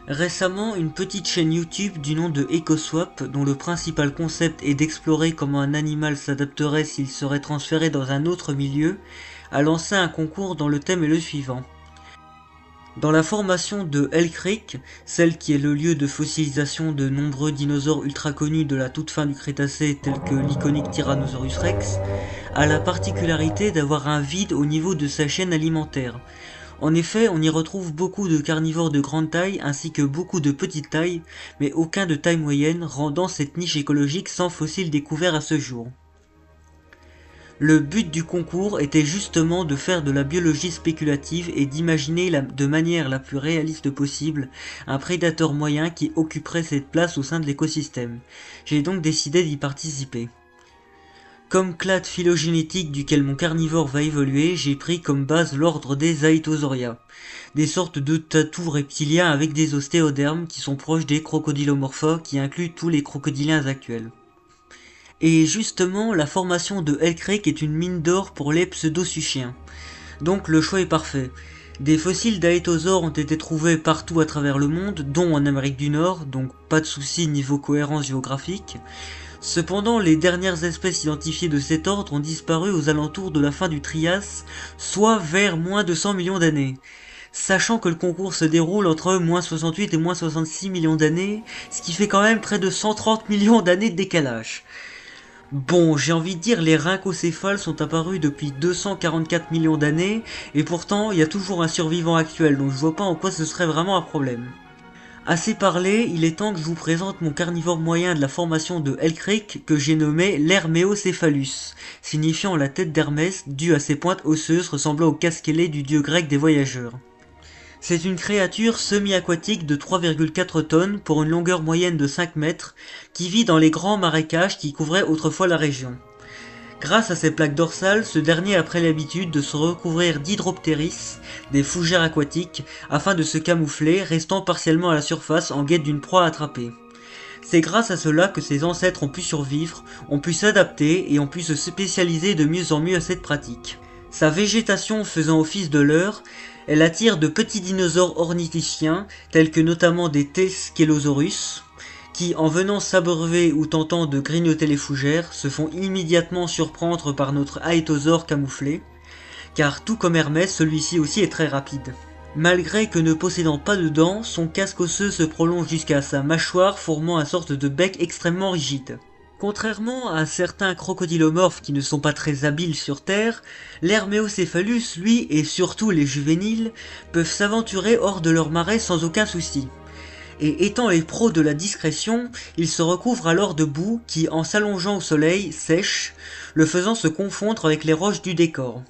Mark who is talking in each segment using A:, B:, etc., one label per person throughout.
A: Récemment, une petite chaîne YouTube du nom de EcoSwap, dont le principal concept est d'explorer comment un animal s'adapterait s'il serait transféré dans un autre milieu, a lancé un concours dont le thème est le suivant. Dans la formation de Hell Creek, celle qui est le lieu de fossilisation de nombreux dinosaures ultra connus de la toute fin du Crétacé tels que l'iconique Tyrannosaurus Rex, a la particularité d'avoir un vide au niveau de sa chaîne alimentaire. En effet, on y retrouve beaucoup de carnivores de grande taille ainsi que beaucoup de petite taille, mais aucun de taille moyenne, rendant cette niche écologique sans fossiles découverts à ce jour. Le but du concours était justement de faire de la biologie spéculative et d'imaginer de manière la plus réaliste possible un prédateur moyen qui occuperait cette place au sein de l'écosystème. J'ai donc décidé d'y participer. Comme clade phylogénétique duquel mon carnivore va évoluer, j'ai pris comme base l'ordre des Aetosauria, des sortes de tatous reptiliens avec des ostéodermes qui sont proches des Crocodilomorpha qui incluent tous les crocodiliens actuels. Et justement, la formation de Hell Creek est une mine d'or pour les pseudosuchiens. Donc le choix est parfait. Des fossiles d'Aetosaures ont été trouvés partout à travers le monde, dont en Amérique du Nord, donc pas de soucis niveau cohérence géographique. Cependant, les dernières espèces identifiées de cet ordre ont disparu aux alentours de la fin du Trias, soit vers moins de 100 millions d'années. Sachant que le concours se déroule entre moins 68 et moins 66 millions d'années, ce qui fait quand même près de 130 millions d'années de décalage. Bon, j'ai envie de dire les rhincocéphales sont apparus depuis 244 millions d'années, et pourtant il y a toujours un survivant actuel, donc je vois pas en quoi ce serait vraiment un problème. Assez parlé, il est temps que je vous présente mon carnivore moyen de la formation de Hell Creek que j'ai nommé l'Herméocéphalus, signifiant la tête d'Hermès due à ses pointes osseuses ressemblant au casque ailé du dieu grec des voyageurs. C'est une créature semi-aquatique de 3,4 tonnes pour une longueur moyenne de 5 mètres qui vit dans les grands marécages qui couvraient autrefois la région. Grâce à ses plaques dorsales, ce dernier a pris l'habitude de se recouvrir d'hydroptéris, des fougères aquatiques, afin de se camoufler, restant partiellement à la surface en guette d'une proie à attraper. C'est grâce à cela que ses ancêtres ont pu survivre, ont pu s'adapter et ont pu se spécialiser de mieux en mieux à cette pratique. Sa végétation faisant office de leurre, elle attire de petits dinosaures ornithischiens, tels que notamment des Thescelosaurus, qui, en venant s'abreuver ou tentant de grignoter les fougères, se font immédiatement surprendre par notre Aetosaure camouflé, car tout comme Hermès, celui-ci aussi est très rapide. Malgré que ne possédant pas de dents, son casque osseux se prolonge jusqu'à sa mâchoire, formant une sorte de bec extrêmement rigide. Contrairement à certains crocodilomorphes qui ne sont pas très habiles sur Terre, l'Herméocéphalus, lui, et surtout les juvéniles, peuvent s'aventurer hors de leur marais sans aucun souci. Et étant les pros de la discrétion, ils se recouvrent alors de boue qui, en s'allongeant au soleil, sèche, le faisant se confondre avec les roches du décor.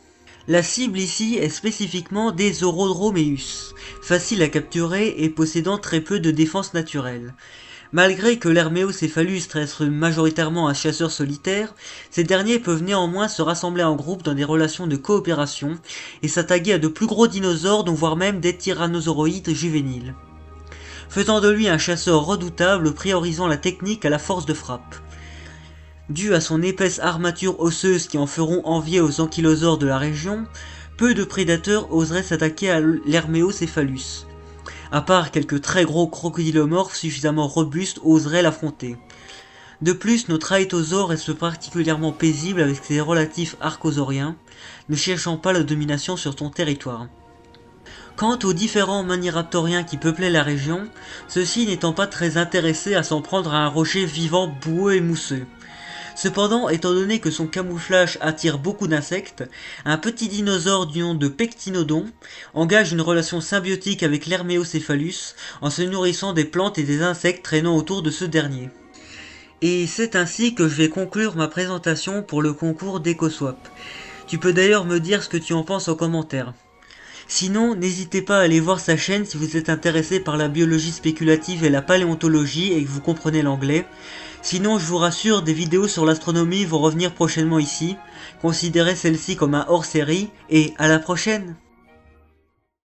A: La cible ici est spécifiquement des Orodromeus, faciles à capturer et possédant très peu de défense naturelle. Malgré que l'Herméocéphalus reste majoritairement un chasseur solitaire, ces derniers peuvent néanmoins se rassembler en groupe dans des relations de coopération et s'attaquer à de plus gros dinosaures dont voire même des tyrannosauroïdes juvéniles, faisant de lui un chasseur redoutable priorisant la technique à la force de frappe. Dû à son épaisse armature osseuse qui en feront envier aux ankylosaures de la région, peu de prédateurs oseraient s'attaquer à l'Herméocéphalus. À part quelques très gros crocodilomorphes suffisamment robustes oseraient l'affronter. De plus, notre Aetosaure reste particulièrement paisible avec ses relatifs archosauriens, ne cherchant pas la domination sur son territoire. Quant aux différents maniraptoriens qui peuplaient la région, ceux-ci n'étant pas très intéressés à s'en prendre à un rocher vivant boueux et mousseux. Cependant, étant donné que son camouflage attire beaucoup d'insectes, un petit dinosaure du nom de Pectinodon engage une relation symbiotique avec l'Herméocéphalus en se nourrissant des plantes et des insectes traînant autour de ce dernier. Et c'est ainsi que je vais conclure ma présentation pour le concours d'EcoSwap. Tu peux d'ailleurs me dire ce que tu en penses en commentaire. Sinon, n'hésitez pas à aller voir sa chaîne si vous êtes intéressé par la biologie spéculative et la paléontologie et que vous comprenez l'anglais. Sinon, je vous rassure, des vidéos sur l'astronomie vont revenir prochainement ici. Considérez celle-ci comme un hors-série et à la prochaine!